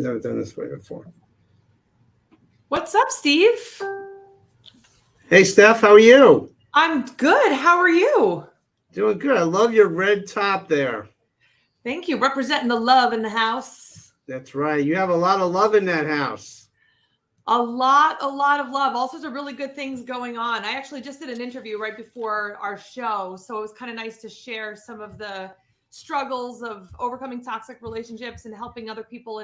I've never done this way before. What's up, Steve? Hey, Steph, how are you? I'm good. How are you? Doing good. I love your red top there. Thank you. Representing the love in the house. That's right. You have a lot of love in that house. A lot of love. All sorts of really good things going on. I actually just did an interview right before our show, so it was kind of nice to share some of the struggles of overcoming toxic relationships and helping other people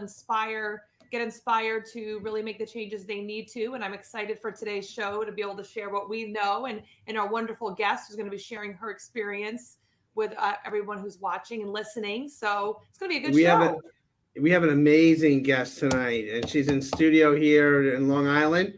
get inspired to really make the changes they need to. And I'm excited for today's show to be able to share what we know, and our wonderful guest who's going to be sharing her experience with everyone who's watching and listening. So it's going to be a good show. We have an amazing guest tonight, and she's in studio here in Long Island.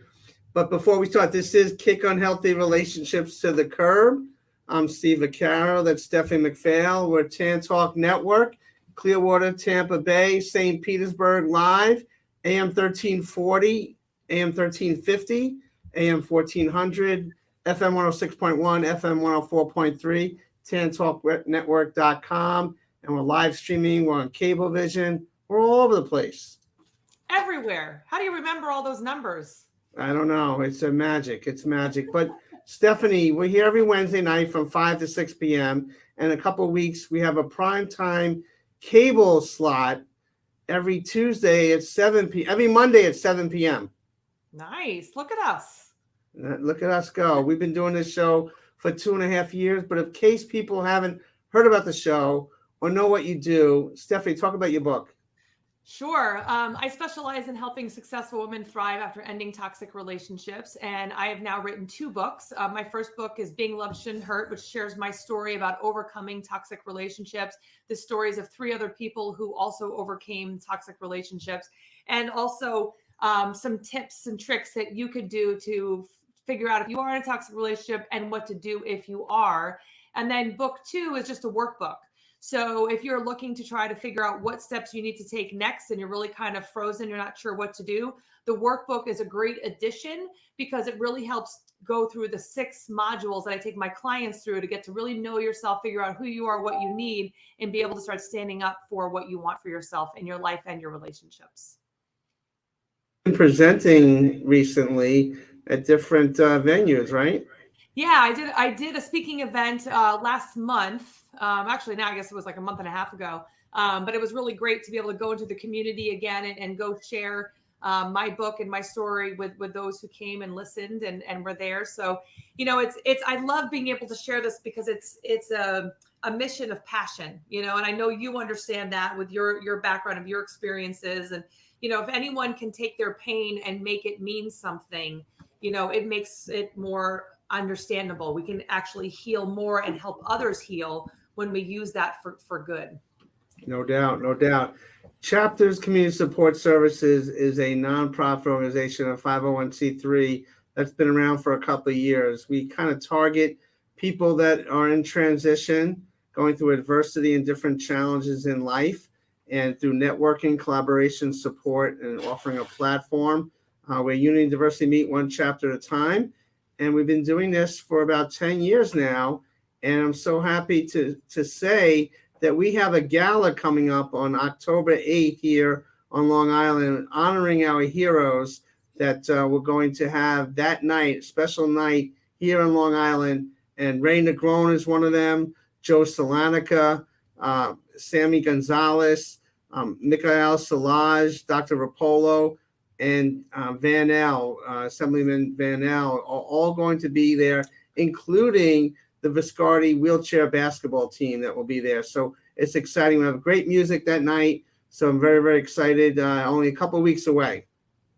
But before we start, this is Kick Unhealthy Relationships to the Curb. I'm Steve Vaccaro. That's Stephanie McPhail. We're Tan Talk Network, Clearwater, Tampa Bay, St. Petersburg Live, AM 1340, AM 1350, AM 1400, FM 106.1, FM 104.3, TanTalkNetwork.com. And we're live streaming. We're on Cablevision. We're all over the place. Everywhere. How do you remember all those numbers? I don't know. It's a magic. It's magic. But Stephanie, we're here every Wednesday night from 5 to 6 p.m. And in a couple of weeks, we have a primetime cable slot every Tuesday at 7 p.m. Every Monday at 7 p.m. Nice. Look at us. Look at us go. We've been doing this show for 2.5 years. But in case people haven't heard about the show or know what you do, Stephanie, talk about your book. Sure. I specialize in helping successful women thrive after ending toxic relationships. And I have now written 2 books. My first book is Being Loved Shouldn't Hurt, which shares my story about overcoming toxic relationships, the stories of 3 other people who also overcame toxic relationships, and also some tips and tricks that you could do to figure out if you are in a toxic relationship and what to do if you are. And then book 2 is just a workbook. So if you're looking to try to figure out what steps you need to take next and you're really kind of frozen, you're not sure what to do, the workbook is a great addition because it really helps go through the 6 modules that I take my clients through to get to really know yourself, figure out who you are, what you need, and be able to start standing up for what you want for yourself in your life and your relationships. Presenting recently at different venues, right? Yeah, I did a speaking event last month. Actually, now I guess it was like a month and a half ago. But it was really great to be able to go into the community again and go share my book and my story with those who came and listened and were there. So, it's I love being able to share this because it's a mission of passion, and I know you understand that with your background of your experiences. And, if anyone can take their pain and make it mean something, it makes it more understandable. We can actually heal more and help others heal when we use that for good. No doubt. Chapters Community Support Services is a nonprofit organization, a 501c3 that's been around for a couple of years. We kind of target people that are in transition, going through adversity and different challenges in life, and through networking, collaboration, support, and offering a platform where unity and diversity meet one chapter at a time. And we've been doing this for about 10 years now. And I'm so happy to say that we have a gala coming up on October 8th here on Long Island, honoring our heroes that we're going to have that night, special night here in Long Island. And Ray Negron is one of them, Joe Salonica, Sammy Gonzalez, Michael Salage, Dr. Rapolo, and Van L, Assemblyman Van L, are all going to be there, including the Viscardi wheelchair basketball team that will be there. So it's exciting. We have great music that night. So I'm very, very excited. Only a couple of weeks away.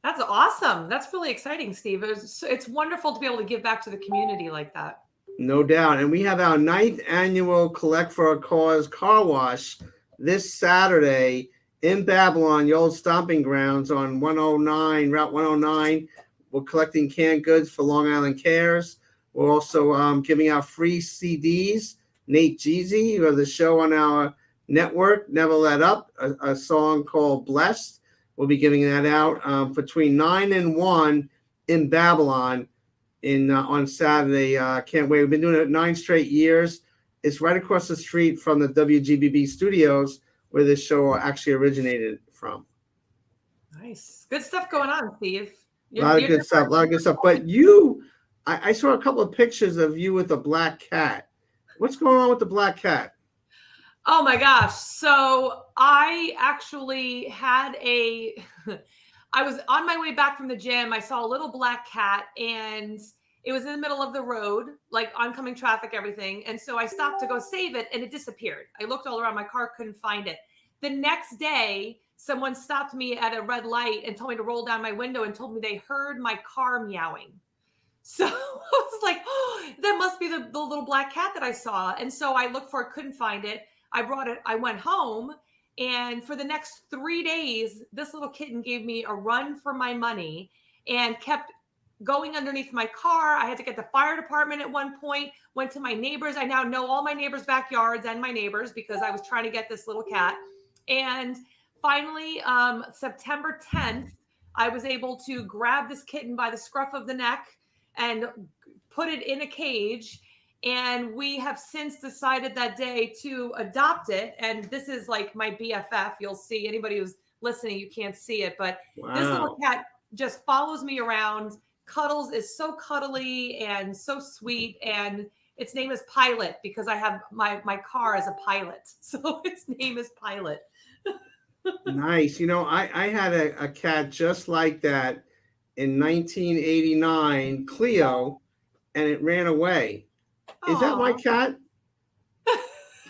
That's awesome. That's really exciting, Steve. It's wonderful to be able to give back to the community like that. No doubt. And we have our 9th annual Collect for a Cause car wash this Saturday in Babylon, the old stomping grounds on Route 109. We're collecting canned goods for Long Island Cares. We're also giving out free CDs. Nate Jeezy, who has a show on our network, Never Let Up, a song called Blessed. We'll be giving that out between 9 and 1 in Babylon on Saturday. Can't wait. We've been doing it 9 straight years. It's right across the street from the WGBB studios where this show actually originated from. Nice. Good stuff going on, Steve. A lot of good stuff. A lot of good stuff. But I saw a couple of pictures of you with a black cat. What's going on with the black cat? Oh my gosh. So I actually had I was on my way back from the gym. I saw a little black cat and it was in the middle of the road, like oncoming traffic, everything. And so I stopped to go save it and it disappeared. I looked all around my car, couldn't find it. The next day, someone stopped me at a red light and told me to roll down my window and told me they heard my car meowing. So I was like, oh, that must be the little black cat that I saw. And so I looked for it, couldn't find it. I brought it, I went home. And for the next 3 days, this little kitten gave me a run for my money and kept going underneath my car. I had to get the fire department at one point, went to my neighbors. I now know all my neighbors' backyards and my neighbors because I was trying to get this little cat. And finally, September 10th, I was able to grab this kitten by the scruff of the neck and put it in a cage. And we have since decided that day to adopt it. And this is like my BFF. You'll see, anybody who's listening, you can't see it, but This little cat just follows me around. Cuddles, is so cuddly and so sweet. And its name is Pilot because I have my car as a pilot. So its name is Pilot. Nice. I had a cat just like that in 1989, Cleo, and it ran away. Is that my cat?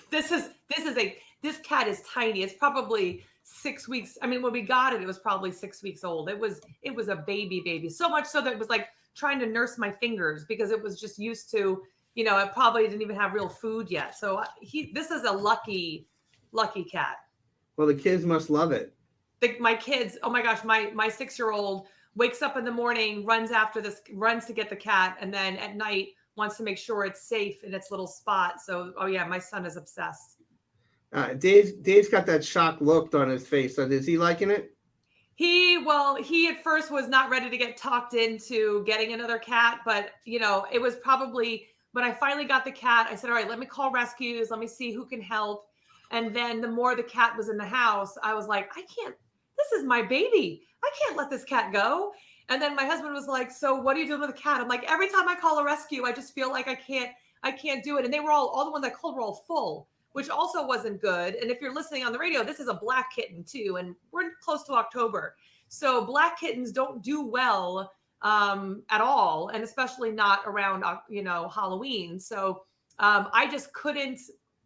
This cat is tiny. It's probably 6 weeks. I mean, when we got it, it was probably 6 weeks old. It was a baby. So much so that it was like trying to nurse my fingers because it was just used to, it probably didn't even have real food yet. So this is a lucky cat. Well, the kids must love it. My kids, oh my gosh, my 6-year-old wakes up in the morning, runs to get the cat, and then at night wants to make sure it's safe in its little spot. So, oh yeah, my son is obsessed. Dave's got that shocked look on his face. So is he liking it? He at first was not ready to get talked into getting another cat, but it was probably when I finally got the cat, I said, all right, let me call rescues. Let me see who can help. And then the more the cat was in the house, I was like, this is my baby. I can't let this cat go. And then my husband was like, so what are you doing with the cat? I'm like, every time I call a rescue, I just feel like I can't do it. And they were all the ones I called were all full, which also wasn't good. And if you're listening on the radio, this is a black kitten too. And we're close to October. So black kittens don't do well at all. And especially not around, Halloween. So I just couldn't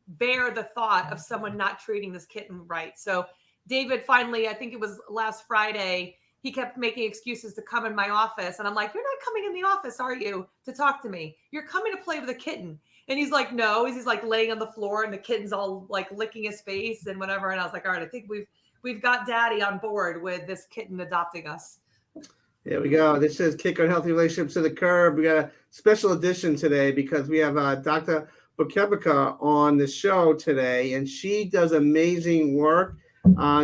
bear the thought of someone not treating this kitten right. So David finally, I think it was last Friday, he kept making excuses to come in my office. And I'm like, you're not coming in the office, are you, to talk to me? You're coming to play with a kitten. And he's like, no, he's like laying on the floor and the kitten's all like licking his face and whatever. And I was like, all right, I think we've got Daddy on board with this kitten adopting us. There we go. This is Kick Our Healthy Relationships to the Curb. We got a special edition today because we have Dr. Bukevika on the show today, and she does amazing work.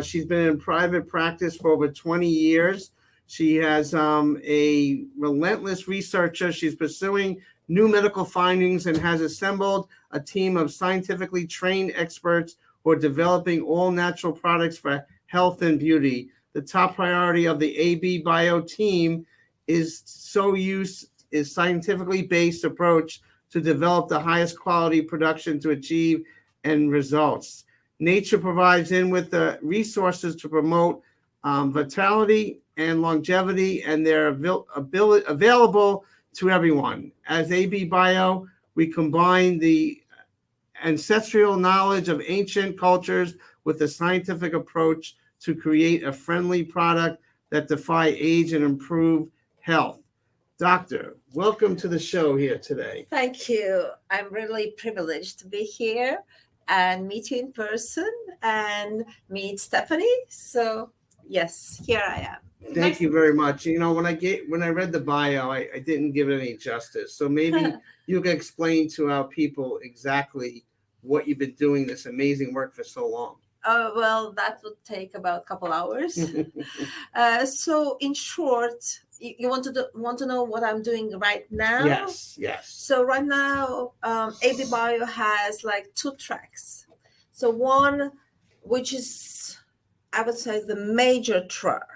She's been in private practice for over 20 years. She has a relentless researcher. She's pursuing new medical findings and has assembled a team of scientifically trained experts who are developing all natural products for health and beauty. The top priority of the AB Bio team is scientifically based approach to develop the highest quality production to achieve end results. Nature provides in with the resources to promote vitality and longevity, and they're available to everyone. As AB Bio, we combine the ancestral knowledge of ancient cultures with the scientific approach to create a friendly product that defy age and improve health. Doctor, welcome to the show here today. Thank you. I'm really privileged to be here and meet you in person and meet Stephanie. So yes, here I am. Thank you very much. When I read the bio, I didn't give it any justice. So maybe you can explain to our people exactly what you've been doing this amazing work for so long. Well, that would take about a couple hours. So in short, you want to know what I'm doing right now? Yes. So right now, AB Bio has like 2 tracks. So one, which is, I would say, the major track,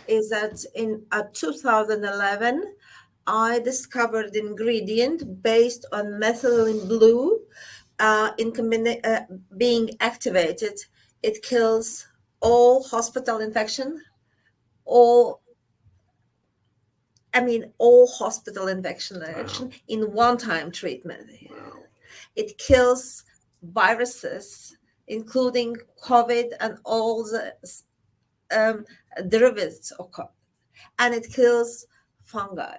is that in 2011, I discovered ingredient based on methylene blue being activated. It kills all hospital infection, all hospital infection in one-time treatment. Wow. It kills viruses, including COVID and all the derivatives of COVID, and it kills fungi.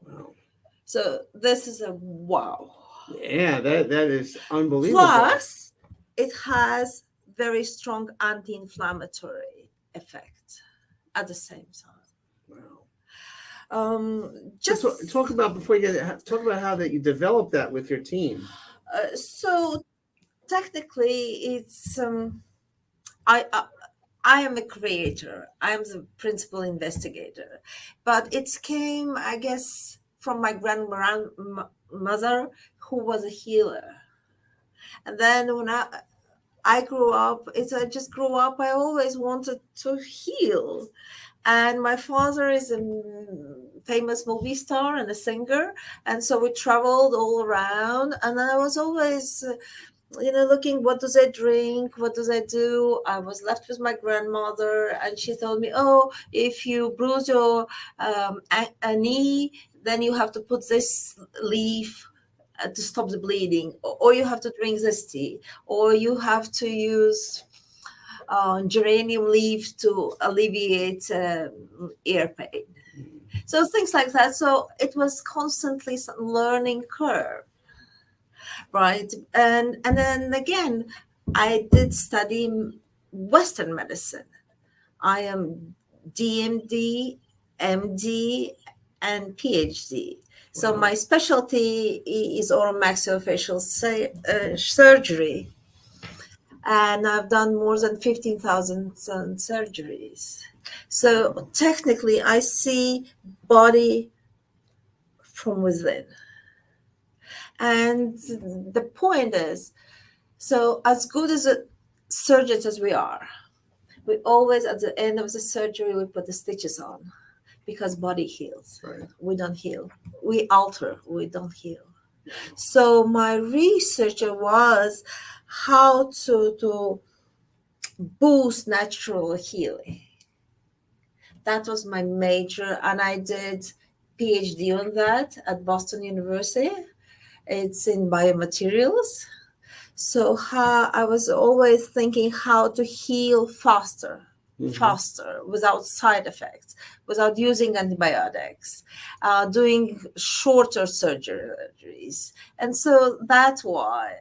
Wow. So this is a wow. Yeah, that is unbelievable. Plus, it has very strong anti-inflammatory effect at the same time. Wow. Just talk about talk about how that you developed that with your team. So technically, it's I am a creator. I am the principal investigator, but it came, I guess, from my grandmother, who was a healer. And then when I grew up, I just grew up, I always wanted to heal. And my father is a famous movie star and a singer. And so we traveled all around. And I was always, looking, what do they drink? What do they do? I was left with my grandmother. And she told me, oh, if you bruise your a knee, then you have to put this leaf to stop the bleeding. Or you have to drink this tea. Or you have to use geranium leaf to alleviate ear pain. So things like that. So it was constantly some learning curve, right? And then again, I did study Western medicine. I am DMD, MD, and PhD. So my specialty is oromaxillofacial surgery. And I've done more than 15,000 surgeries. So technically, I see body from within. And the point is, so as good as surgeons as we are, we always, at the end of the surgery, we put the stitches on because body heals. Right. We don't heal. We alter, we don't heal. So my research was how to boost natural healing. That was my major, and I did PhD on that at Boston University. It's in biomaterials. So I was always thinking how to heal faster, without side effects, without using antibiotics, doing shorter surgeries. And so that's why.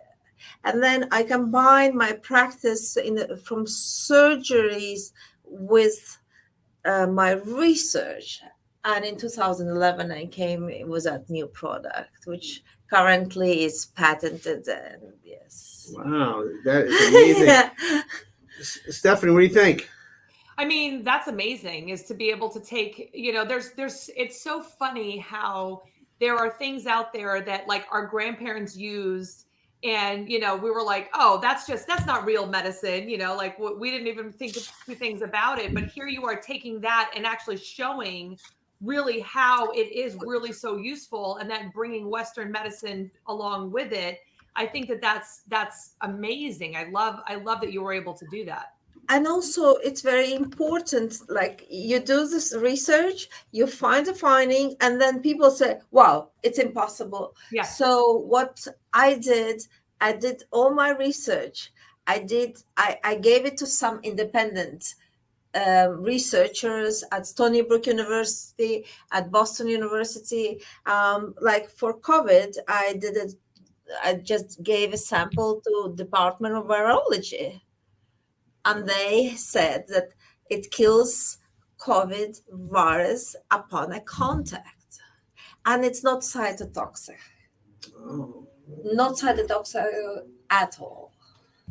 And then I combined my practice from surgeries with my research. And in 2011, I came with that new product, which currently is patented. And yes. Wow, that is amazing. Stephanie, what do you think? I mean, that's amazing, is to be able to take, it's so funny how there are things out there that like our grandparents used. And, we were like, oh, that's not real medicine. Like we didn't even think two things about it. But here you are taking that and actually showing really how it is really so useful, and then bringing Western medicine along with it. I think that's amazing. I love that you were able to do that. And also, it's very important, like you do this research, you find a finding, and then people say, wow, it's impossible. Yeah. So what I did all my research. I gave it to some independent researchers at Stony Brook University, at Boston University. Like for COVID, I just gave a sample to Department of Virology. And they said that it kills COVID virus upon a contact. And it's not cytotoxic. Oh. Not cytotoxic at all.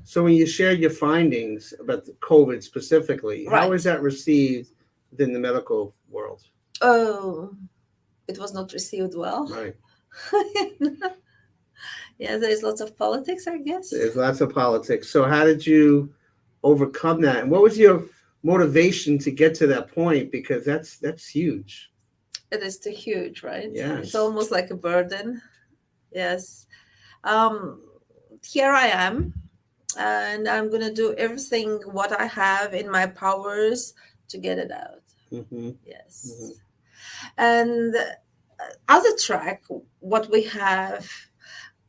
So when you shared your findings about the COVID specifically, Right. How is that received within the medical world? Oh, it was not received well. Right. Yeah, there's lots of politics, I guess. There's lots of politics. So how did you overcome that? And what was your motivation to get to that point, because that's huge. It is too huge, right? Yes. It's almost like a burden. Yes. Here I am, and I'm going to do everything what I have in my powers to get it out. Mm-hmm. Yes. Mhm. And other track, what we have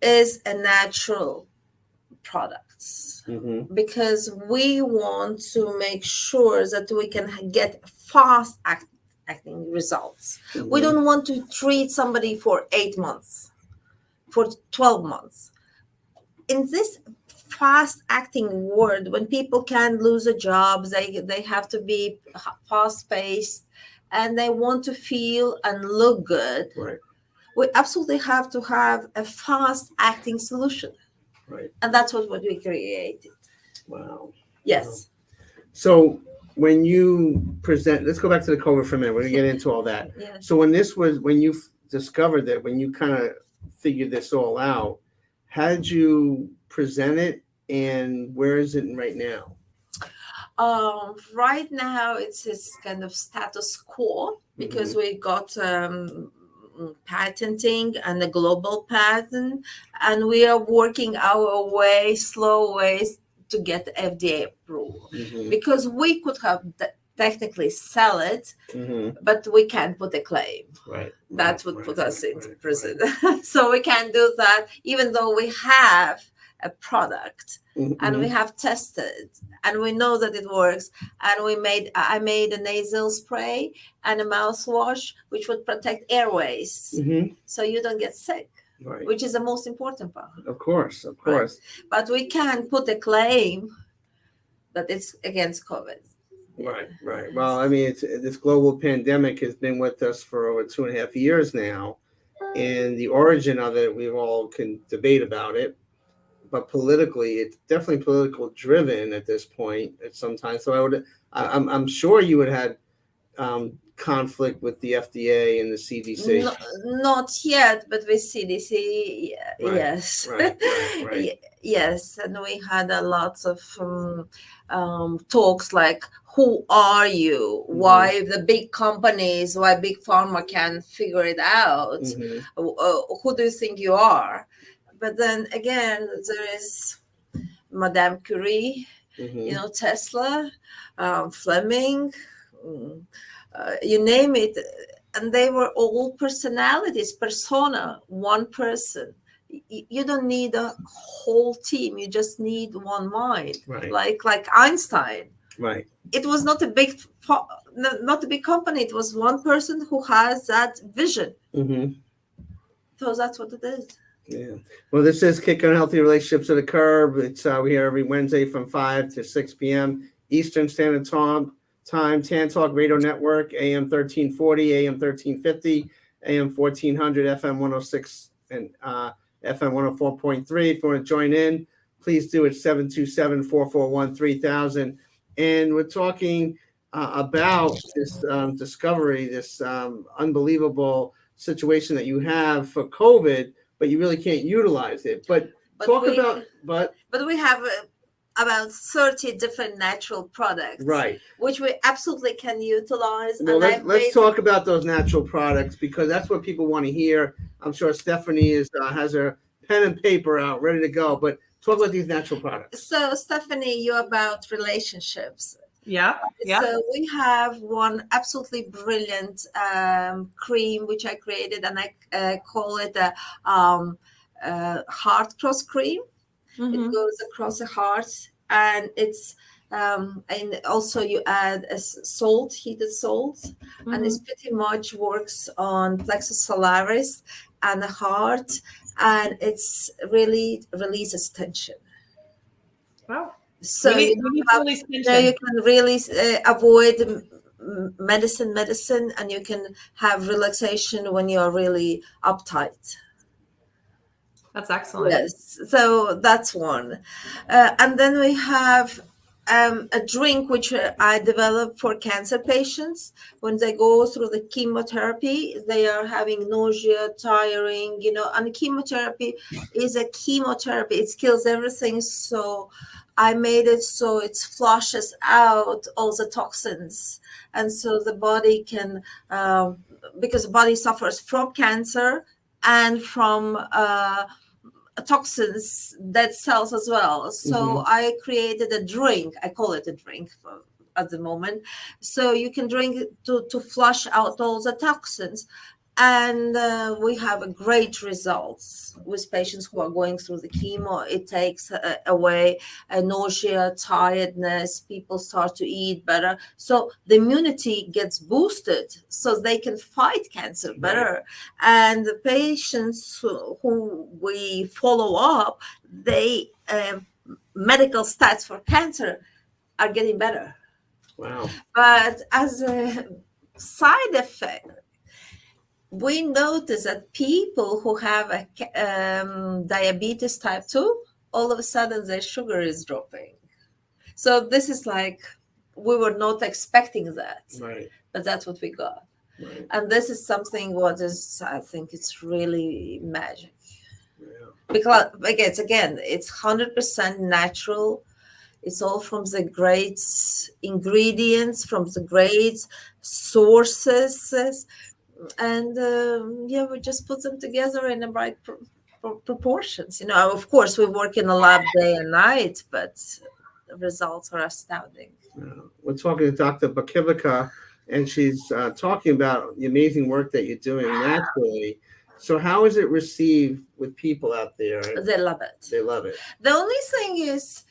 is a natural products, Mm-hmm. because we want to make sure that we can get fast acting results. We don't want to treat somebody for 8 months, for 12 months. In this fast acting world, when people can lose a job, they have to be fast paced, and they want to feel and look good. Right. We absolutely have to have a fast acting solution. Right. And that's what we created. Wow. Yes. So when you present, let's go back to the COVID for a minute. We're gonna get into all that. Yes. So when you discovered that, when you kind of figured this all out, how did you present it, and where is it right now? Right now, it's this kind of status quo, because we got patenting and a global patent, and we are working our way, slow ways, to get the FDA approval, Mm-hmm. because we could have technically sell it, Mm-hmm. but we can't put a claim. Right. That would put us into prison. So we can't do that, even though we have a product Mm-hmm. and we have tested and we know that it works. And I made a nasal spray and a mouthwash which would protect airways, Mm-hmm. so you don't get sick, Right. which is the most important part. Of course. But we can't put a claim that it's against COVID. Right. Well, I mean, this global pandemic has been with us for over 2.5 years now, and the origin of it, we all can debate about it, but politically, it's definitely political driven at this point at some time. So I'm sure you would have had conflict with the FDA and the CDC. Not yet, but with CDC, Right, yes. right. Yes, and we had a lots of talks like, who are you? Mhm. Why the big companies, why big pharma can't figure it out? Mhm. Who do you think you are? But then again, there is Madame Curie, Mhm. Tesla, Fleming, you name it. And they were all personalities, persona, one person. You don't need a whole team. You just need one mind. Right. Like Einstein. Right. It was not a big company. It was one person who has that vision. Mm-hmm. So that's what it is. Yeah. Well, this is Kicking Healthy Relationships to the Curb. It's we're here every Wednesday from 5 to 6 p.m. Eastern Standard Time. Tan Talk Radio Network, AM 1340, AM 1350, AM 1400, FM 106, and FM 104.3. If you want to join in, please do it. 727-441-3000. And we're talking about this discovery, this unbelievable situation that you have for COVID, but you really can't utilize it. But we have about 30 different natural products, right, which we absolutely can utilize. Well, let's talk about those natural products, because that's what people want to hear. I'm sure Stephanie has her pen and paper out ready to go, but talk about these natural products. So Stephanie, you're about relationships. Yeah. So we have one absolutely brilliant cream which I created, and I call it a heart cross cream. Mm-hmm. It goes across the heart, and it's and also you add a salt, heated salt, mm-hmm. and it pretty much works on plexus solaris and the heart, and it's really releases tension. Wow. So you can really avoid medicine, and you can have relaxation when you're really uptight. That's excellent. Yes, so that's one. And then we have a drink which I developed for cancer patients. When they go through the chemotherapy, they are having nausea, tiring, and chemotherapy is a chemotherapy. It kills everything. So I made it so it flushes out all the toxins. And so the body can, because the body suffers from cancer and from toxins, dead cells as well. So I created a drink. I call it a drink at the moment. So you can drink it to flush out all the toxins. And we have great results with patients who are going through the chemo. It takes away nausea, tiredness. People start to eat better. So the immunity gets boosted so they can fight cancer better. And the patients who we follow up, they medical stats for cancer are getting better. Wow. But as a side effect, we notice that people who have diabetes type 2, all of a sudden their sugar is dropping. So this is like, we were not expecting that, Right. but that's what we got. Right. And this is something what is, I think it's really magic. Yeah. Because again, it's 100% natural. It's all from the great ingredients, from the great sources. And we just put them together in the right proportions. Of course, we work in a lab day and night, but the results are astounding. We're talking to Dr. Bakivka, and she's talking about the amazing work that you're doing naturally. So how is it received with people out there? They love it. They love it. The only thing is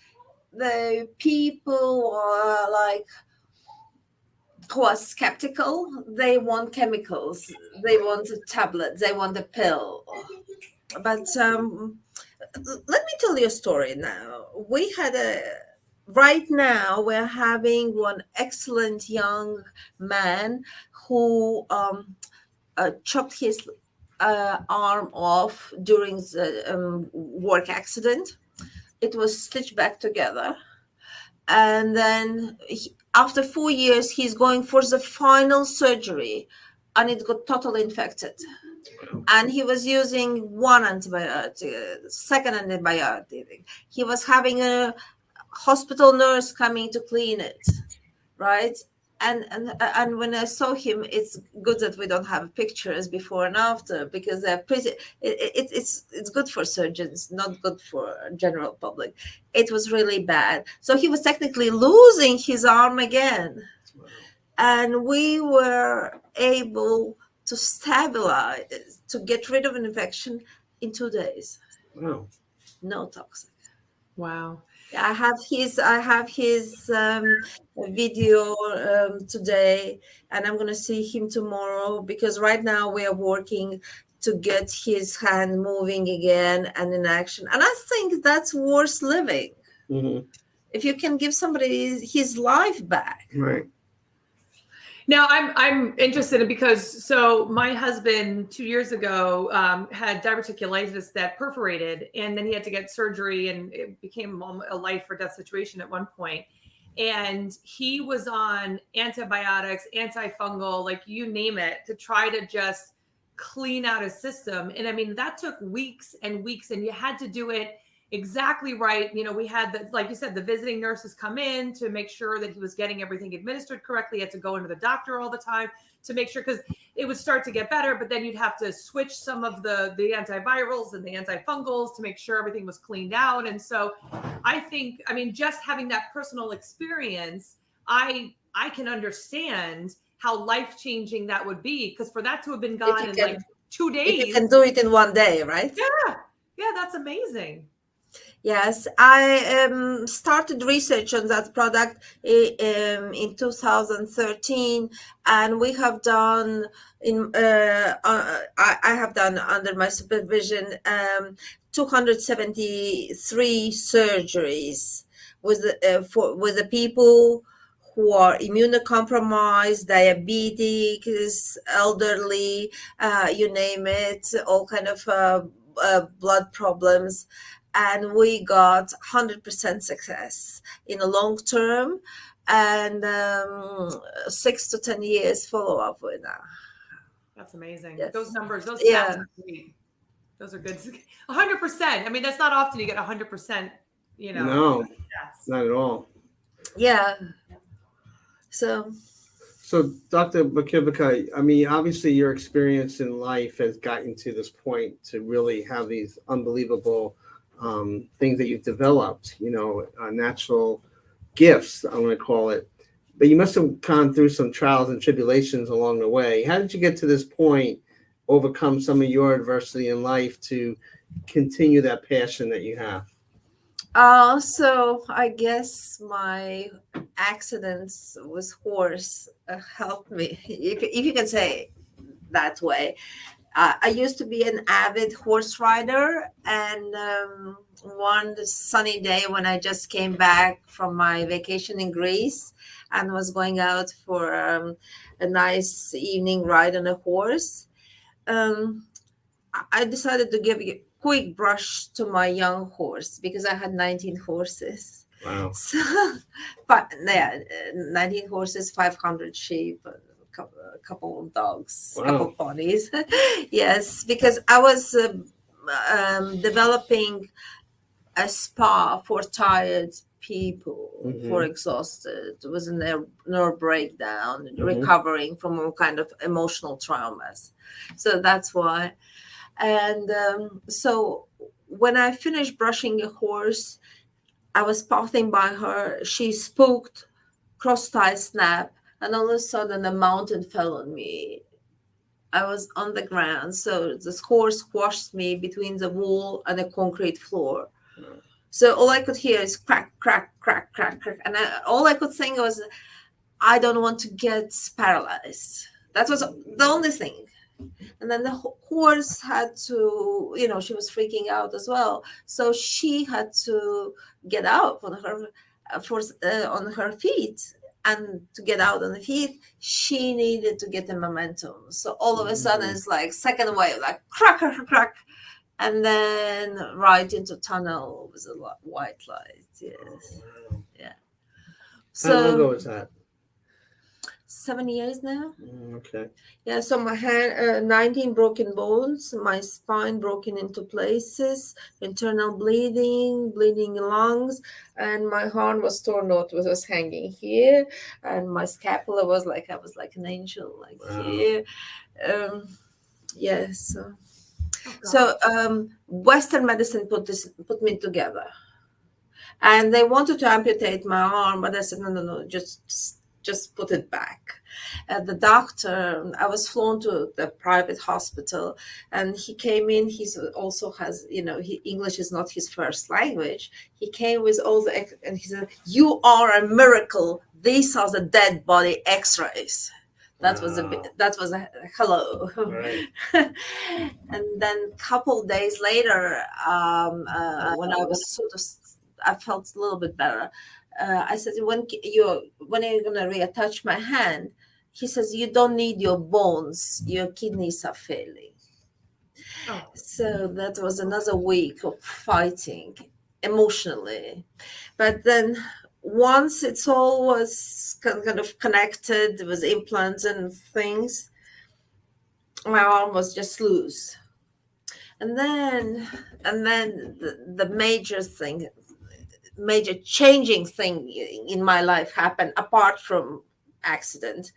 the people are like, who are skeptical, they want chemicals, they want a tablet, they want a pill. But let me tell you a story now. Right now we're having one excellent young man who chopped his arm off during the work accident. It was stitched back together. And then after 4 years, he's going for the final surgery, and it got totally infected. And he was using one antibiotic, second antibiotic. He was having a hospital nurse coming to clean it, right? And when I saw him, it's good that we don't have pictures before and after, because they're pretty. It's good for surgeons, not good for general public. It was really bad. So he was technically losing his arm again, and we were able to stabilize, to get rid of an infection in 2 days. Wow. No toxic. Wow. I have his video today, and I'm going to see him tomorrow, because right now we are working to get his hand moving again and in action. And I think that's worth living. If you can give somebody his life back. Right. Now I'm interested in, because my husband 2 years ago had diverticulitis that perforated, and then he had to get surgery, and it became a life or death situation at one point. And he was on antibiotics, antifungal, like you name it, to try to just clean out his system. And I mean, that took weeks and weeks, and you had to do it exactly right. We had like you said, the visiting nurses come in to make sure that he was getting everything administered correctly. He had to go into the doctor all the time to make sure, because it would start to get better, but then you'd have to switch some of the antivirals and the antifungals to make sure everything was cleaned out. And so I think, just having that personal experience, I can understand how life-changing that would be, because for that to have been gone in like 2 days. You can do it in 1 day, right? Yeah, that's amazing. Yes, I started research on that product in 2013, and we have done I have done under my supervision 273 surgeries with the people who are immunocompromised, diabetics, elderly, you name it, all kind of blood problems. and we got 100% success in the long term, and 6 to 10 years follow up with that. That's amazing. Yes. Those numbers, those stats Yeah. are great. Those are good. 100%. I mean, that's not often you get 100%, No, stats. not at all. Yeah. So Dr. Bakivaka, I mean, obviously your experience in life has gotten to this point to really have these unbelievable things that you've developed, natural gifts, I'm going to call it. But you must have gone through some trials and tribulations along the way. How did you get to this point, overcome some of your adversity in life to continue that passion that you have? so I guess my accidents with horse helped me, if you can say that way. I used to be an avid horse rider, and one sunny day when I just came back from my vacation in Greece and was going out for a nice evening ride on a horse, I decided to give a quick brush to my young horse because I had 19 horses. Wow. So, but yeah, 19 horses, 500 sheep, a couple of dogs, a couple Wow. of ponies. Yes, because I was developing a spa for tired people, for exhausted, was a nerve breakdown, recovering from all kind of emotional traumas. So that's why. And so when I finished brushing a horse, I was passing by her. She spooked, cross tie snap, and all of a sudden a mountain fell on me. I was on the ground, so this horse squashed me between the wall and the concrete floor. So all I could hear is crack, crack, crack, crack, crack, and all I could think was, I don't want to get paralyzed. That was the only thing. And then the horse had to, she was freaking out as well. So she had to get out on her feet. And to get out on the feet, she needed to get the momentum. So all of a sudden, it's like second wave, like crack, crack, crack. And then right into tunnel with a white light. Yes. Yeah. How long ago was that? 7 years now. Okay. Yeah, so my hand, 19 broken bones, my spine broken into places, internal bleeding lungs, and my horn was torn out, was hanging here, and my scapula was like, I was like an angel, like here. Yes. So Western medicine put me together, and they wanted to amputate my arm, but I said no, just put it back. The doctor, I was flown to the private hospital, and he came in. He also has, English is not his first language. He came with all and he said, "You are a miracle. These are the dead body X-rays." That was a hello. Right. And then a couple of days later, when I was I felt a little bit better. I said, when are you going to reattach my hand? He says, you don't need your bones. Your kidneys are failing. Oh. So that was another week of fighting emotionally. But then once it's all was kind of connected with implants and things, my arm was just loose. And then the major changing thing in my life happened apart from accident.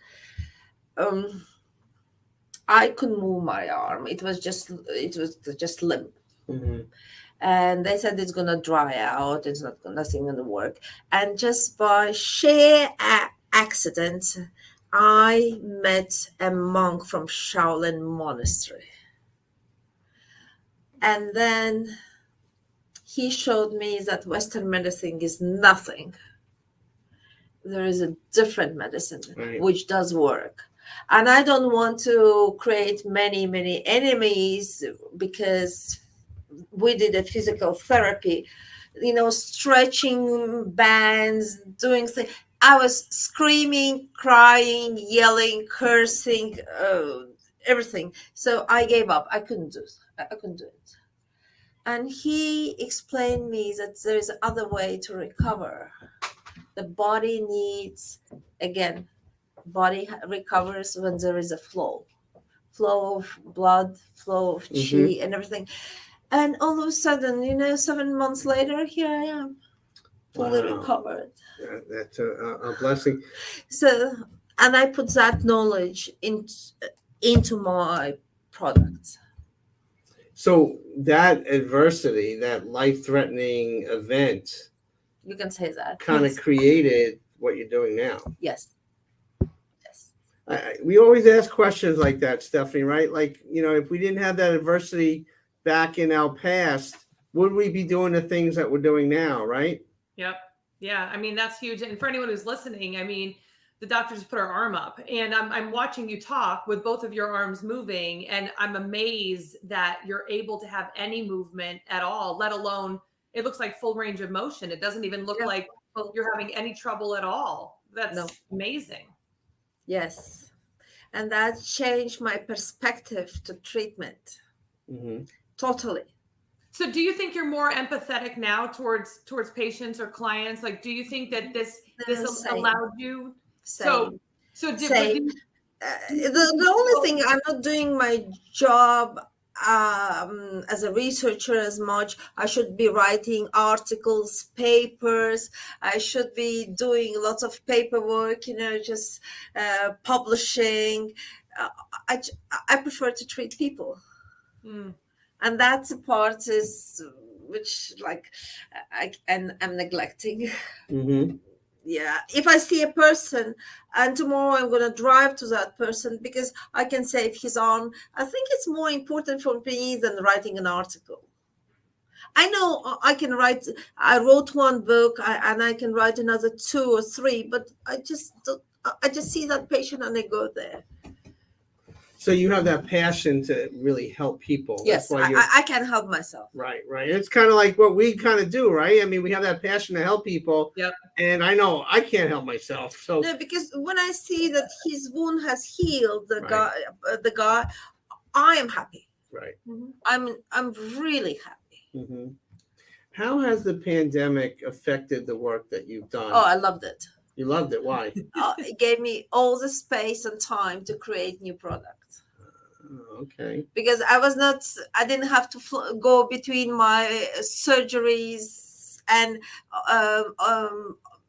I couldn't move my arm. It was just limp. And they said it's gonna dry out. It's nothing gonna work. And just by sheer accident, I met a monk from Shaolin Monastery, and then he showed me that Western medicine is nothing. There is a different medicine, which does work. And I don't want to create many enemies, because we did a physical therapy, stretching bands, doing things. I was screaming, crying, yelling, cursing, everything. So I gave up. I couldn't do it. And he explained me that there is other way to recover. The body needs, again, recovers when there is a flow of blood, flow of chi, and everything. And all of a sudden, 7 months later, here I am, fully Wow. recovered. That's a blessing. So, and I put that knowledge into my product. So that adversity, that life-threatening event, You can say that. kind of Yes. created what you're doing now. Yes. We always ask questions like that, Stephanie, right? Like, if we didn't have that adversity back in our past, would we be doing the things that we're doing now, right? Yep. Yeah. I mean, that's huge. And for anyone who's listening, I mean, the doctor just put her arm up, and I'm watching you talk with both of your arms moving, and I'm amazed that you're able to have any movement at all, let alone it looks like full range of motion. It doesn't even look like you're having any trouble at all. That's amazing. Yes. And that changed my perspective to treatment. Totally. So do you think you're more empathetic now towards patients or clients? Like, do you think that this allowed you? Same. The only thing, I'm not doing my job as a researcher as much. I should be writing articles, papers. I should be doing lots of paperwork, just publishing. I prefer to treat people. And that's a part which I'm neglecting. Yeah, if I see a person and tomorrow I'm going to drive to that person because I can save his arm, I think it's more important for me than writing an article. I know I can write, I wrote one book and I can write another 2 or 3, but I just see that patient and I go there. So you have that passion to really help people. Yes, I can help myself. Right. It's kind of like what we kind of do, right? I mean, we have that passion to help people. Yep. And I know I can't help myself. So no, because when I see that his wound has healed, the guy, I am happy. Right. I'm really happy. How has the pandemic affected the work that you've done? Oh, I loved it. You loved it. Why? It gave me all the space and time to create new products. Okay. Because I didn't have to go between my surgeries, and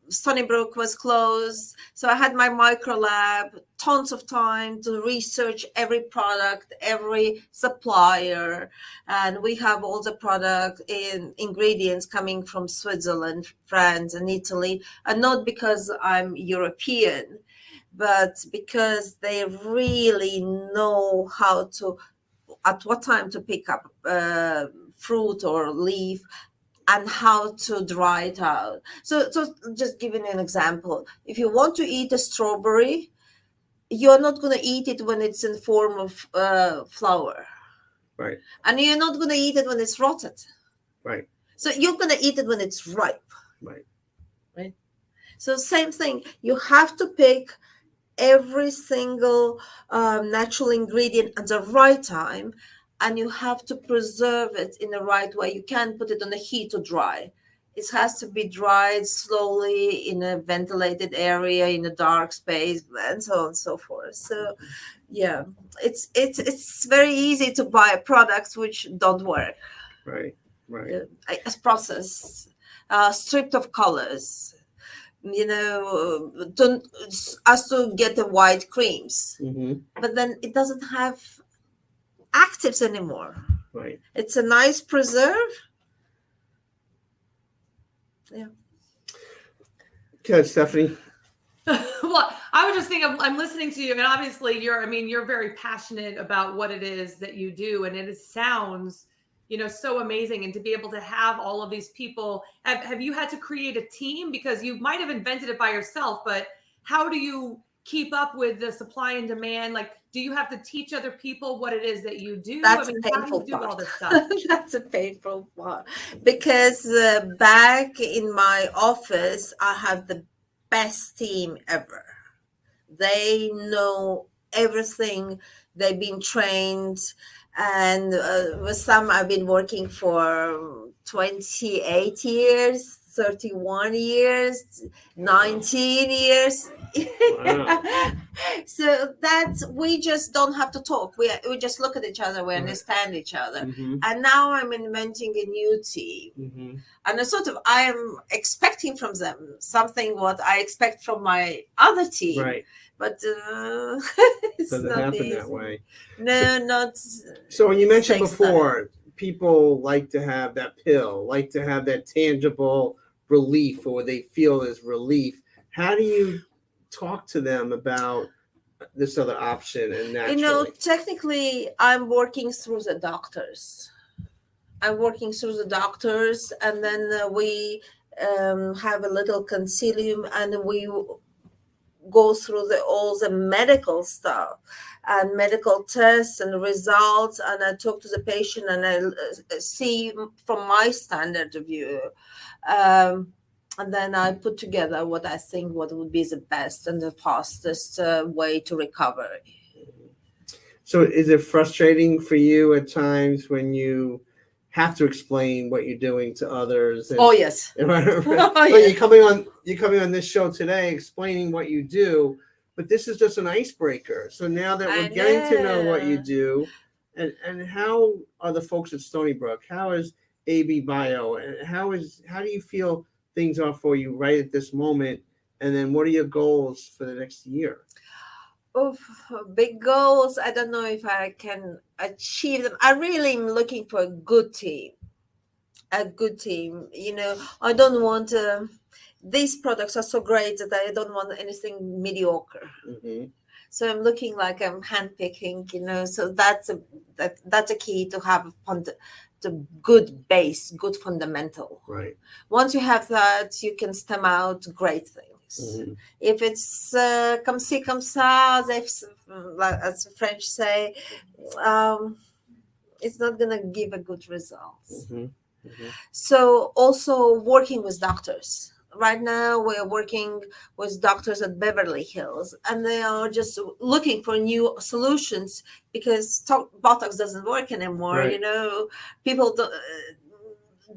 Stony Brook was closed. So I had my micro lab, tons of time to research every product, every supplier. And we have all the product ingredients coming from Switzerland, France, and Italy. And not because I'm European, but because they really know at what time to pick up fruit or leaf and how to dry it out. So just giving an example, if you want to eat a strawberry, you're not going to eat it when it's in form of flower. Right. And you're not going to eat it when it's rotted. Right. So you're going to eat it when it's ripe. Right. So same thing, you have to pick every single natural ingredient at the right time, and you have to preserve it in the right way. You can't put it on the heat to dry. It has to be dried slowly in a ventilated area, in a dark space, and so on and so forth. So yeah, it's very easy to buy products which don't work. Right. As processed, stripped of colors, us to get the white creams, but then it doesn't have actives anymore. Right. It's a nice preserve. Yeah. Good, Stephanie. Well, I was just thinking, I'm listening to you, and obviously you're very passionate about what it is that you do, and it sounds so amazing. And to be able to have all of these people, have you had to create a team? Because you might have invented it by yourself, but how do you keep up with the supply and demand? Like, do you have to teach other people what it is that you do? That's a painful part. All this stuff? That's a painful part, because back in my office, I have the best team ever. They know everything. They've been trained. And with some I've been working for 28 years, 31 years, 19 years. Wow. So that's, we just don't have to talk. We just look at each other, we Right. understand each other. Mm-hmm. And now I'm inventing a new team. Mm-hmm. And I am expecting from them something what I expect from my other team. Right. But it's Doesn't not happen easy. that way. No, not. So when you mentioned takes before, people like to have that pill, like to have that tangible relief, or they feel is relief. How do you talk to them about this other option and naturally? Technically, I'm working through the doctors. I'm working through the doctors, and then we have a little concilium, and we go through all the medical stuff and medical tests and results, and I talk to the patient, and I see from my standard of view, and then I put together what I think what would be the best and the fastest way to recover. So is it frustrating for you at times when you have to explain what you're doing to others? And, Oh yes. Well, Yeah. you're coming on this show today explaining what you do, but this is just an icebreaker. So now that we're I getting to know what you know. do, and how are the folks at Stony Brook? How is AB Bio, and how do you feel things are for you right at this moment? And then what are your goals for the next year? Oh, big goals. I don't know if I can achieve them. I really am looking for a good team. A good team. I don't want these products are so great that I don't want anything mediocre. Mm-hmm. So I'm looking like I'm handpicking, So that's a key to have the good base, good fundamental. Right. Once you have that, you can stem out great things. Mm-hmm. If it's comme ci comme ça, as the French say, it's not gonna give a good results. Mm-hmm. Mm-hmm. So also working with doctors. Right now we're working with doctors at Beverly Hills, and they are just looking for new solutions because Botox doesn't work anymore. Right. People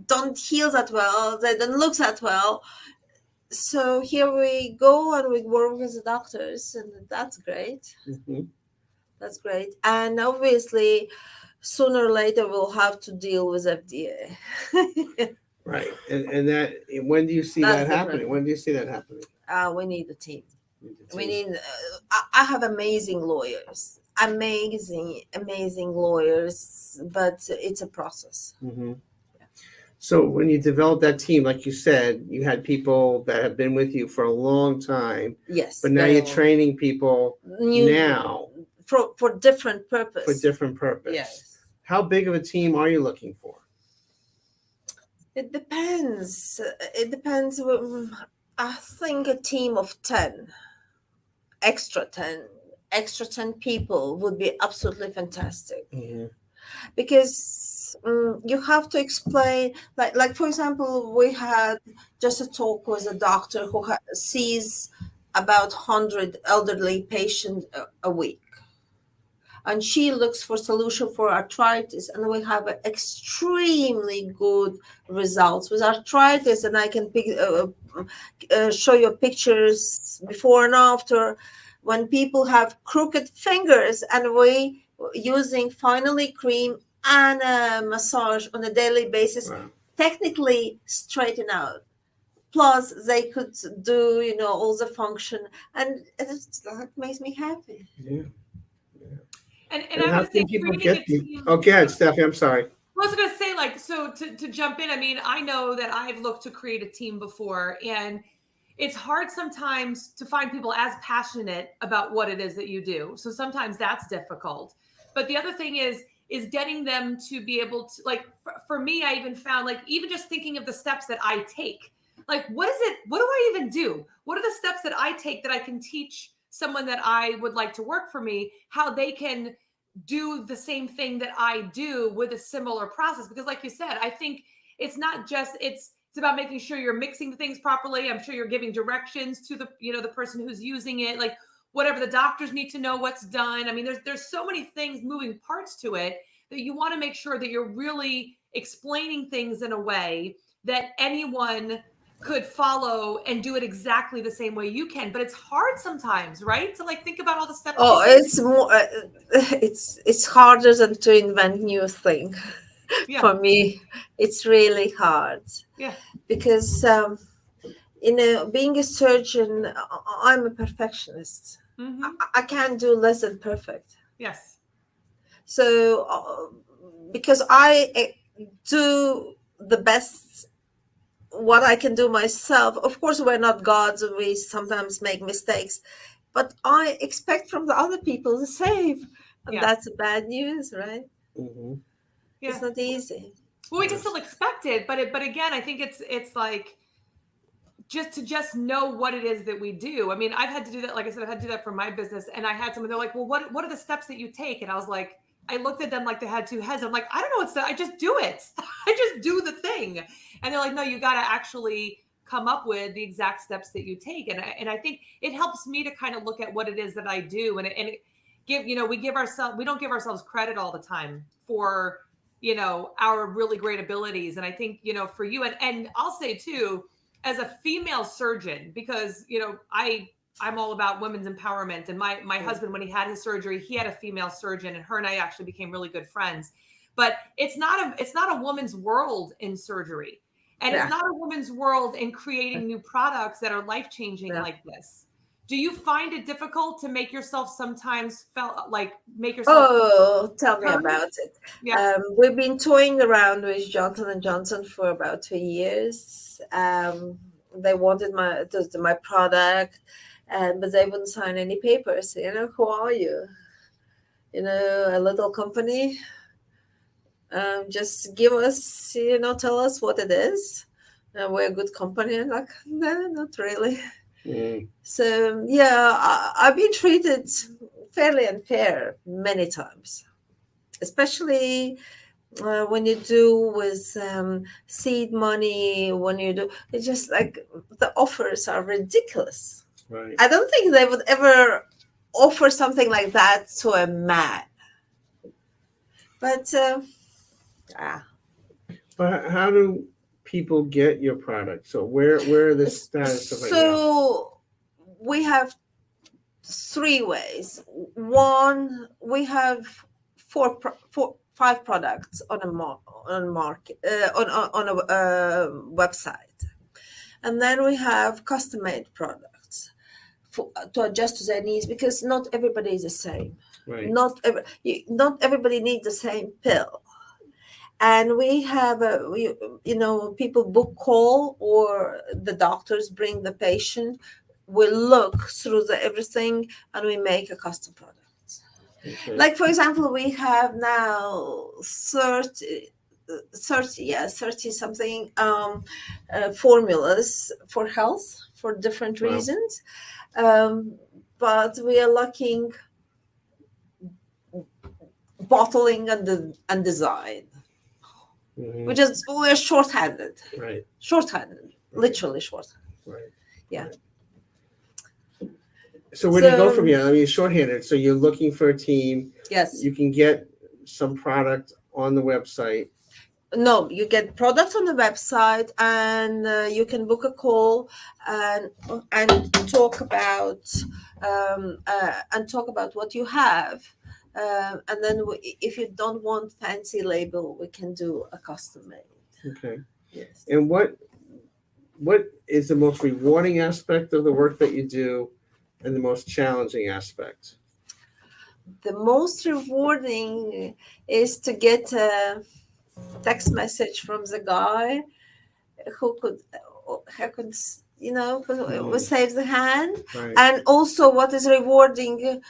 don't heal that well. They don't look that well. So here we go, and we work with the doctors, and that's great. Mm-hmm. That's great. And obviously, sooner or later, we'll have to deal with FDA. Right. And that, when do you see That's that the happening? problem. When do you see that happening? We need a team. We need. I have amazing lawyers. Amazing lawyers, but it's a process. Mm-hmm. So when you developed that team, like you said, you had people that have been with you for a long time, Yes. but now you're training people now for different purpose. for different purpose. Yes. How big of a team are you looking for? It depends. I think a team of 10, extra 10 people would be absolutely fantastic. Mm-hmm. Because you have to explain, like for example, we had just a talk with a doctor who sees about 100 elderly patients a week, and she looks for solution for arthritis, and we have extremely good results with arthritis, and I can show you pictures before and after when people have crooked fingers, and we using Finally cream and a massage on a daily basis. Wow. Technically straighten out. Plus they could do all the function, and that makes me happy. Yeah. And I would say creating a team. Oh, go ahead, Steffi. I'm sorry. I was going to say, so to jump in, I mean, I know that I've looked to create a team before, and it's hard sometimes to find people as passionate about what it is that you do. So sometimes that's difficult. But the other thing is getting them to be able to, like, for me, I even found, like, even just thinking of the steps that I take, like, what do I even do? What are the steps that I take that I can teach someone that I would like to work for me, how they can do the same thing that I do with a similar process? Because like you said, I think it's not just, it's about making sure you're mixing things properly. I'm sure you're giving directions to the, the person who's using it, like whatever the doctors need to know what's done. I mean, there's so many things, moving parts to it, that you want to make sure that you're really explaining things in a way that anyone could follow and do it exactly the same way you can. But it's hard sometimes, right? To like think about all the steps. Oh, you take. it's more. It's harder than to invent new thing. Yeah. For me, it's really hard. Yeah. Because being a surgeon, I'm a perfectionist. Mhm. I can't do less than perfect. Yes. So because I do the best what I can do myself. Of course, we're not gods. We sometimes make mistakes, but I expect from the other people the same, and Yeah. that's bad news, right? Mhm. Yeah. It's not easy. Well, we can still expect it, but again, I think it's like just know what it is that we do. I mean, I've had to do that. Like I said, I've had to do that for my business, and I had someone. They're like, "Well, what are the steps that you take?" And I was like, I looked at them like they had two heads. I'm like, I don't know what's that. I just do it. I just do the thing. And they're like, no, you got to actually come up with the exact steps that you take. And I think it helps me to kind of look at what it is that I do, and we don't give ourselves credit all the time for our really great abilities. And I think for you, and I'll say too, as a female surgeon, because I'm all about women's empowerment. And my husband, when he had his surgery, he had a female surgeon, and her and I actually became really good friends. But it's not a woman's world in surgery, and Yeah. it's not a woman's world in creating new products that are life-changing like this. Do you find it difficult to make yourself sometimes make yourself? Oh, tell me about it. Yeah. We've been toying around with Johnson & Johnson for about 2 years. They wanted my product, but they wouldn't sign any papers. Who are you? A little company. Just give us, tell us what it is. We're a good company. And like, no, not really. Mm. So yeah, I've been treated fairly unfair many times, especially when you do with seed money. When you do, it's just like the offers are ridiculous. Right. I don't think they would ever offer something like that to a man. But But how do people get your product? So where are the status of it now? so we have 3 ways. One, we have 5 products on a website, and then we have custom-made products to adjust to their needs, because not everybody is the same. Right. Not everybody needs the same pill. And we have people book call, or the doctors bring the patient. We look through everything, and we make a custom product. Okay. Like, for example, we have now 30 something formulas for health for different Wow. reasons. But we are lacking bottling and design. Mhm. We're shorthanded. Right. Shorthanded, literally shorthanded. Right. Yeah. Right. So where do you go So- from here? I mean, shorthanded. So you're looking for a team. Yes. You can get some product on the website. No, you get products on the website, and you can book a call and talk about what you have. And then if you don't want fancy label, we can do a custom made. Okay. Yes. And what is the most rewarding aspect of the work that you do, and the most challenging aspect? The most rewarding is to get a text message from the guy who could save the hand. Right. And also, what is rewarding,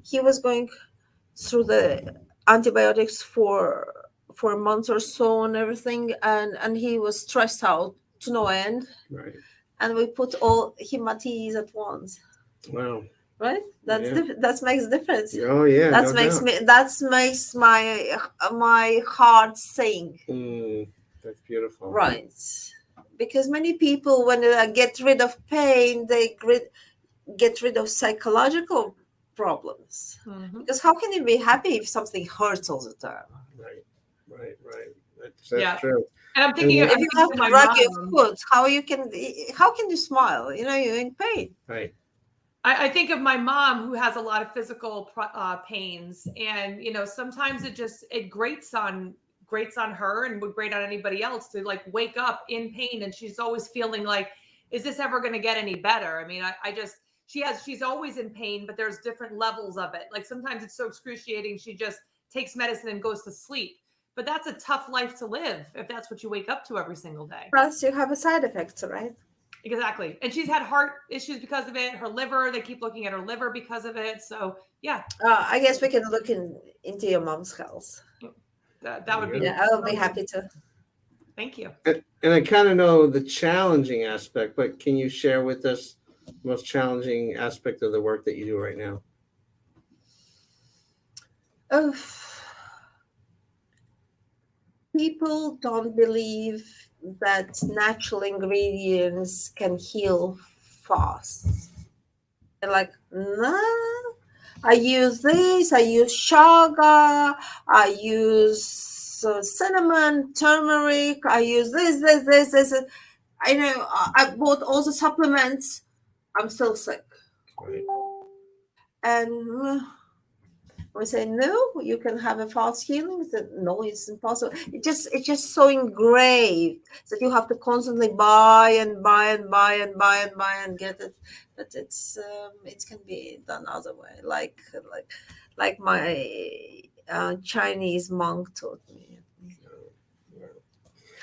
he was going through the antibiotics for a month or so and everything, and he was stressed out to no end, Right. and we put all him at ease at once. Wow. Right? Yeah. That makes a difference. Oh yeah. That no makes doubt. my heart sing. That's beautiful. Right. Because many people, when they get rid of pain, they get rid of psychological problems. Mhm. Because how can you be happy if something hurts all the time? Right. That's Yeah. true. And I'm thinking And of, If I'm you thinking have of to my drag your mom. foot, how can you smile? You're in pain. Right. I think of my mom who has a lot of physical pains, and sometimes it grates on her and would grate on anybody else to like wake up in pain, and she's always feeling like, is this ever going to get any better? I mean, I just she's always in pain, but there's different levels of it. Like sometimes it's so excruciating she just takes medicine and goes to sleep. But that's a tough life to live if that's what you wake up to every single day. Plus, you have a side effects, right? Exactly. And she's had heart issues because of it. Her liver, they keep looking at her liver because of it. So yeah. I guess we can look into your mom's health. That would be. Yeah, I will be happy to. Thank you. And I kind of know the challenging aspect, but can you share with us the most challenging aspect of the work that you do right now? Oh, people don't believe that natural ingredients can heal fast. They're like, no, I use this, I use shaga, I use cinnamon, turmeric, I use this. I bought all the supplements. I'm still sick. Right. And we say, no, you can have a fast healing. He said, no, it's impossible. It's just so engraved that you have to constantly buy and get it. But it can be done other way, like my Chinese monk taught me.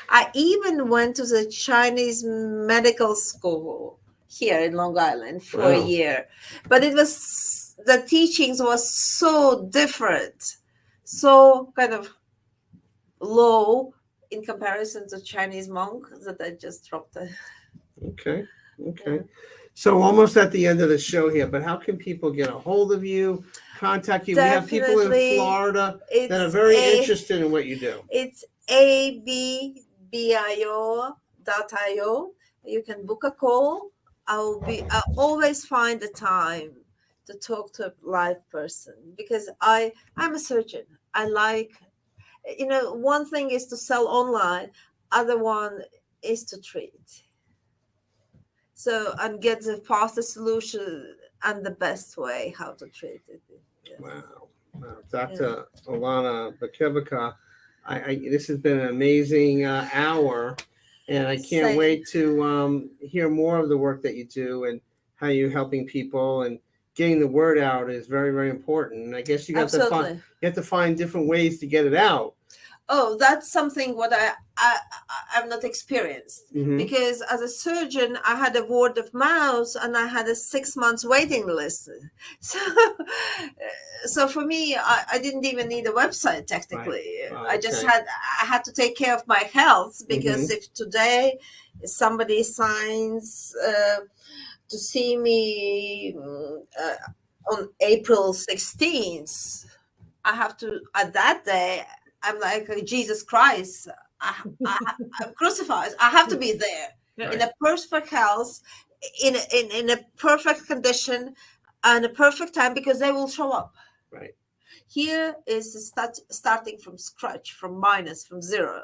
I even went to the Chinese medical school here in Long Island for a year, but the teachings was so different, so kind of low in comparison to Chinese monk that I just dropped it. Okay. So almost at the end of the show here, but how can people get a hold of you, contact you? We have people in Florida that are very interested in what you do. It's abbio.io. You can book a call. I always find the time to talk to a live person because I'm a surgeon. I like, one thing is to sell online, other one is to treat. So, and get the fastest solution and the best way how to treat it. Yes. Wow. Dr. Ilana Bakievka, this has been an amazing hour, and I can't wait to hear more of the work that you do and how you're helping people, and getting the word out is very, very important. And I guess you have to find different ways to get it out. Oh, that's something what I've not experienced, because as a surgeon, I had a word of mouth and I had a 6 months waiting list. So for me, I didn't even need a website technically. Right. I had to take care of my health, because if today somebody signs to see me on April 16th, I have to, at that day, I'm like, Jesus Christ, I'm crucified. I have to be there in a perfect health, in a perfect condition, and a perfect time, because they will show up. Right. Here is starting from scratch, from minus, from zero.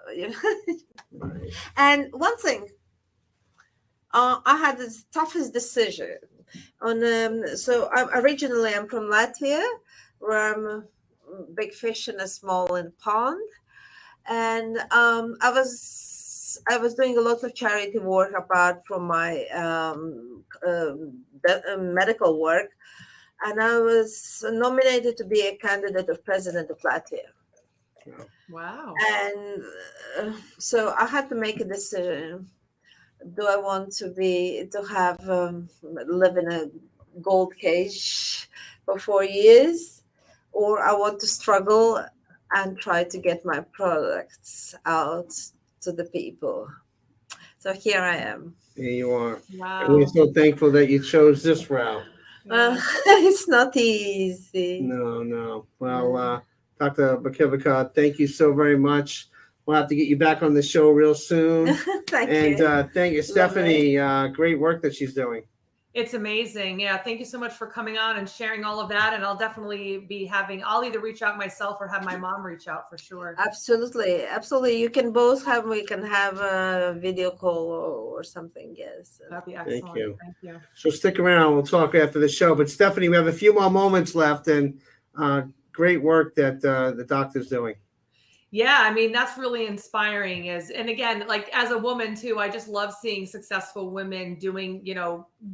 Right. And one thing, I had the toughest decision. So originally I'm from Latvia, where I'm big fish in a small pond, and I was doing a lot of charity work apart from my medical work, and I was nominated to be a candidate of president of Latvia. Wow. And so I had to make a decision. Do I want to live in a gold cage for 4 years, or I want to struggle and try to get my products out to the people? So here I am. Here you are. Wow. And we're so thankful that you chose this route. It's not easy. No. Well, Dr. Bakievka, thank you so very much. We'll have to get you back on the show real soon. Thank you. And thank you, Stephanie. Great work that she's doing. It's amazing. Yeah. Thank you so much for coming on and sharing all of that. And I'll definitely be I'll either reach out myself or have my mom reach out for sure. Absolutely, absolutely. You can both have. We can have a video call or something. Yes. That'd be Thank excellent. you. Thank you. So stick around. We'll talk after the show. But Stephanie, we have a few more moments left, and great work that the doctor's doing. Yeah, I mean, that's really inspiring and again, like as a woman too, I just love seeing successful women doing,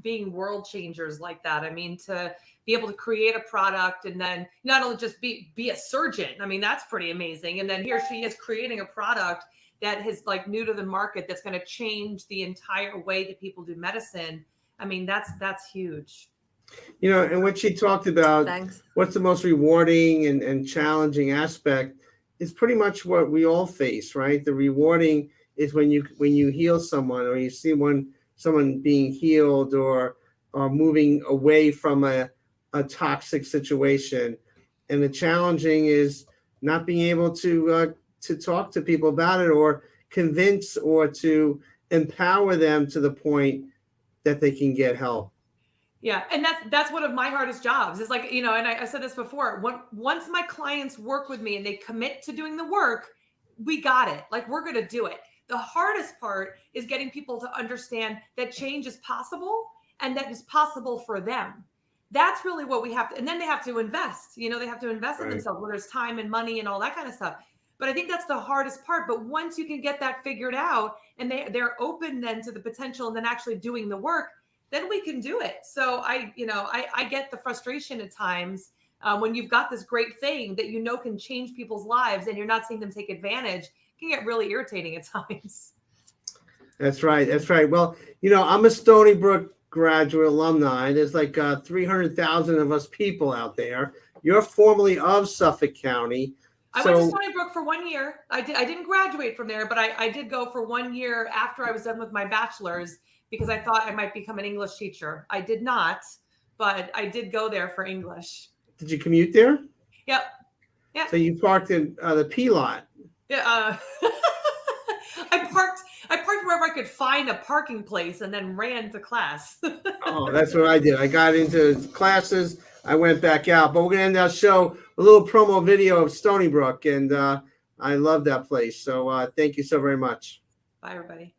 being world changers like that. I mean, to be able to create a product and then not only just be a surgeon. I mean, that's pretty amazing. And then here she is creating a product that is like new to the market that's going to change the entire way that people do medicine. I mean, that's huge. And what she talked about, Thanks. what's the most rewarding and challenging aspect is pretty much what we all face, right? The rewarding is when you heal someone or you see someone being healed or moving away from a toxic situation. And the challenging is not being able to talk to people about it or convince or to empower them to the point that they can get help. Yeah. And that's one of my hardest jobs is like, and I said this before, once my clients work with me and they commit to doing the work, we got it. Like we're going to do it. The hardest part is getting people to understand that change is possible and that is possible for them. That's really what we have to, and then they have to invest, they have to invest in themselves, whether it's time and money and all that kind of stuff. But I think that's the hardest part. But once you can get that figured out and they're open then to the potential and then actually doing the work, then we can do it. So I get the frustration at times when you've got this great thing that can change people's lives and you're not seeing them take advantage. It can get really irritating at times. That's right. That's right. Well, I'm a Stony Brook graduate alumni. There's like 300,000 of us people out there. You're formerly of Suffolk County. I went to Stony Brook for 1 year. I didn't graduate from there, but I did go for 1 year after I was done with my bachelor's, because I thought I might become an English teacher. I did not, but I did go there for English. Did you commute there? Yep. Yeah. So you parked in the P lot. Yeah. I parked wherever I could find a parking place and then ran to class. Oh, that's what I did. I got into classes. I went back out. But we're going to end our show a little promo video of Stony Brook. And I love that place. So thank you so very much. Bye, everybody.